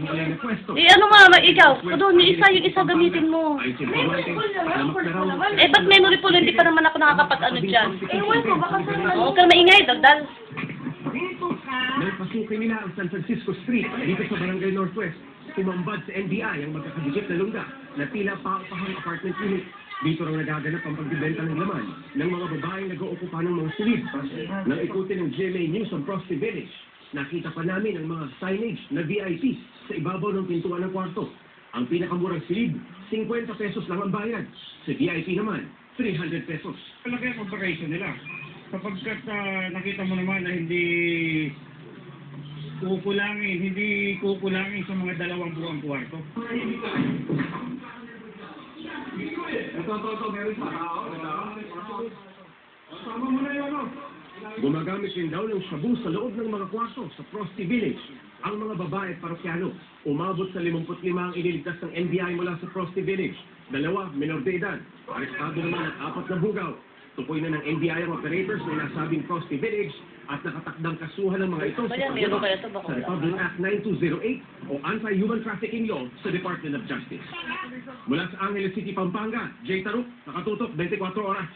Ang pwesto. Eh, ano nga, ikaw? Doon, may isa, yung isa gamitin mo. Ay, siguradeng alamak na raw. Eh, ba't memory pool? Hindi pa naman ako nakakapag-ano dyan. Ewan ko, baka sa Huwag kang maingay, daldal. Nang pasukin nila ang San Francisco Street dito sa Barangay Northwest, tumambad sa NBI ang magkakadikit na lungga na tila pahang apartment unit. Dito raw nagaganap ang pagbibenta ng laman ng mga babaeng nag-ookupa ng mga silid. Nang ikutin ng GMA News on Frosty Village, nakita pa namin ang mga signage na VIP sa ibabaw ng pintuan ng kwarto. Ang pinakamurang silid, 50 pesos lang ang bayad. Sa VIP naman, 300 pesos. Malaki ang pagpakasyon nila. Kapagkat nakita mo naman na hindi kukulangin sa mga 2 buwang kwarto. Gumagamit rin daw ng shabu sa loob ng mga kwarto sa Frosty Village. Ang mga babae at parokyano, umabot sa 55 ang iniligtas ng NBI mula sa Frosty Village. 2, menor de edad. Arestado naman ang 4 na bugaw. Tukoy na ng NBI ang operators na nasabing Frosty Village at nakatakdang kasuhan ng mga ito sa paglabag sa Republic Act 9208 o Anti-Human Trafficking Law sa Department of Justice. Mula sa Angeles City, Pampanga, Jay Taruk, nakatutok 24 oras.